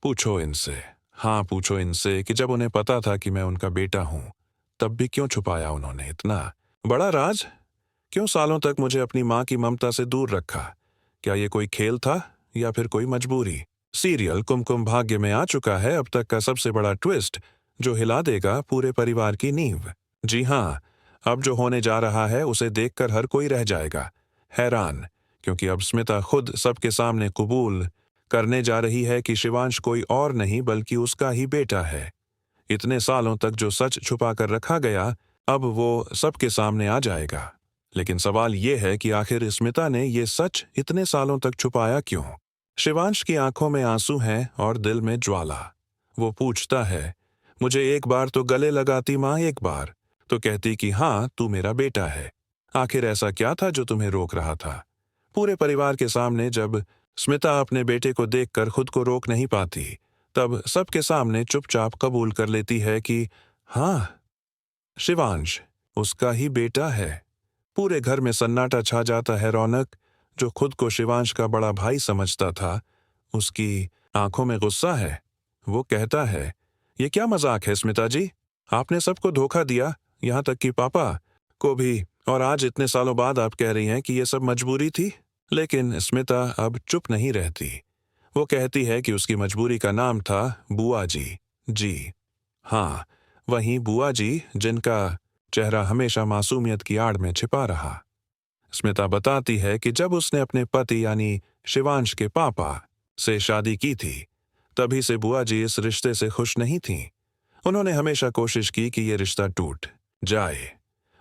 पूछो इनसे। हाँ, पूछो इनसे कि जब उन्हें पता था कि मैं उनका बेटा हूं, तब भी क्यों छुपाया उन्होंने इतना बड़ा राज? क्यों सालों तक मुझे अपनी माँ की ममता से दूर रखा? क्या ये कोई खेल था या फिर कोई मजबूरी? सीरियल कुमकुम भाग्य में आ चुका है अब तक का सबसे बड़ा ट्विस्ट, जो हिला देगा पूरे परिवार की नींव। जी हाँ, अब जो होने जा रहा है उसे देखकर हर कोई रह जाएगा हैरान, क्योंकि अब स्मिता खुद सबके सामने कबूल करने जा रही है कि शिवांश कोई और नहीं बल्कि उसका ही बेटा है। इतने सालों तक जो सच छुपा कर रखा गया, अब वो सबके सामने आ जाएगा। लेकिन सवाल ये है कि आखिर स्मिता ने ये सच इतने सालों तक छुपाया क्यों? शिवांश की आंखों में आंसू हैं और दिल में ज्वाला। वो पूछता है, मुझे एक बार तो गले लगाती माँ, एक बार तो कहती कि हाँ तू मेरा बेटा है। आखिर ऐसा क्या था जो तुम्हें रोक रहा था? पूरे परिवार के सामने जब स्मिता अपने बेटे को देखकर खुद को रोक नहीं पाती, तब सबके सामने चुपचाप कबूल कर लेती है कि हाँ, शिवांश उसका ही बेटा है। पूरे घर में सन्नाटा छा जाता है। रौनक, जो खुद को शिवांश का बड़ा भाई समझता था, उसकी आंखों में गुस्सा है। वो कहता है, ये क्या मजाक है स्मिता जी? आपने सबको धोखा दिया, यहाँ तक कि पापा को भी, और आज इतने सालों बाद आप कह रही हैं कि ये सब मजबूरी थी। लेकिन स्मिता अब चुप नहीं रहती। वो कहती है कि उसकी मजबूरी का नाम था बुआ जी। जी हाँ, वहीं बुआ जी जिनका चेहरा हमेशा मासूमियत की आड़ में छिपा रहा। स्मिता बताती है कि जब उसने अपने पति यानी शिवांश के पापा से शादी की थी, तभी से बुआ जी इस रिश्ते से खुश नहीं थीं। उन्होंने हमेशा कोशिश की कि ये रिश्ता टूट जाए,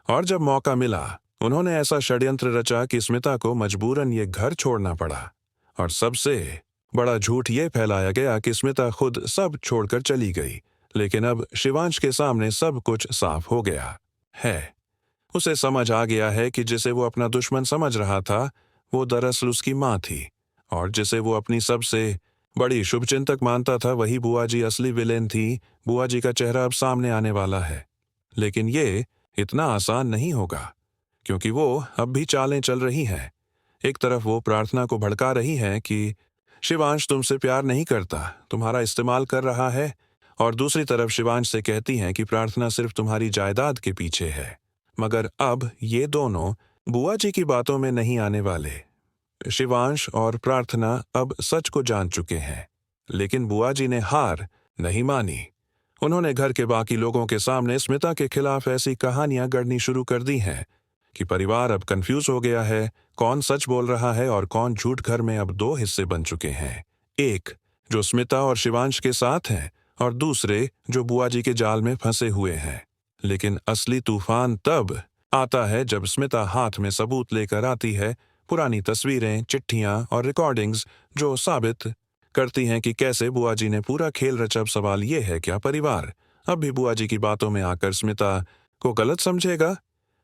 और जब मौका मिला उन्होंने ऐसा षड्यंत्र रचा कि स्मिता को मजबूरन ये घर छोड़ना पड़ा। और सबसे बड़ा झूठ ये फैलाया गया कि स्मिता खुद सब छोड़कर चली गई। लेकिन अब शिवांश के सामने सब कुछ साफ हो गया है। उसे समझ आ गया है कि जिसे वो अपना दुश्मन समझ रहा था, वो दरअसल उसकी माँ थी, और जिसे वो अपनी सबसे बड़ी शुभचिंतक मानता था, वही बुआ जी असली विलेन थी। बुआ जी का चेहरा अब सामने आने वाला है, लेकिन ये इतना आसान नहीं होगा, क्योंकि वो अब भी चालें चल रही हैं। एक तरफ वो प्रार्थना को भड़का रही हैं कि शिवांश तुमसे प्यार नहीं करता, तुम्हारा इस्तेमाल कर रहा है, और दूसरी तरफ शिवांश से कहती हैं कि प्रार्थना सिर्फ तुम्हारी जायदाद के पीछे है। मगर अब ये दोनों बुआ जी की बातों में नहीं आने वाले। शिवांश और प्रार्थना अब सच को जान चुके हैं, लेकिन बुआ जी ने हार नहीं मानी। उन्होंने घर के बाकी लोगों के सामने स्मिता के खिलाफ ऐसी कहानियां गढ़नी शुरू कर दी हैं कि परिवार अब कंफ्यूज हो गया है, कौन सच बोल रहा है और कौन झूठ। घर में अब दो हिस्से बन चुके हैं, एक जो स्मिता और शिवांश के साथ हैं, और दूसरे जो बुआ जी के जाल में फंसे हुए हैं। लेकिन असली तूफान तब आता है जब स्मिता हाथ में सबूत लेकर आती है, पुरानी तस्वीरें, चिट्ठियां और रिकॉर्डिंग्स, जो साबित करती हैं कि कैसे बुआ जी ने पूरा खेल रचा। अब सवाल ये है, क्या परिवार अब भी बुआ जी की बातों में आकर स्मिता को गलत समझेगा,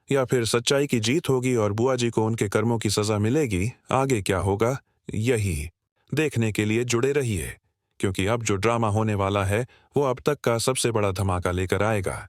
या फिर सच्चाई की जीत होगी और बुआ जी को उनके कर्मों की सजा मिलेगी? आगे क्या होगा, यही देखने के लिए जुड़े रहिए, क्योंकि अब जो ड्रामा होने वाला है वो अब तक का सबसे बड़ा धमाका लेकर आएगा।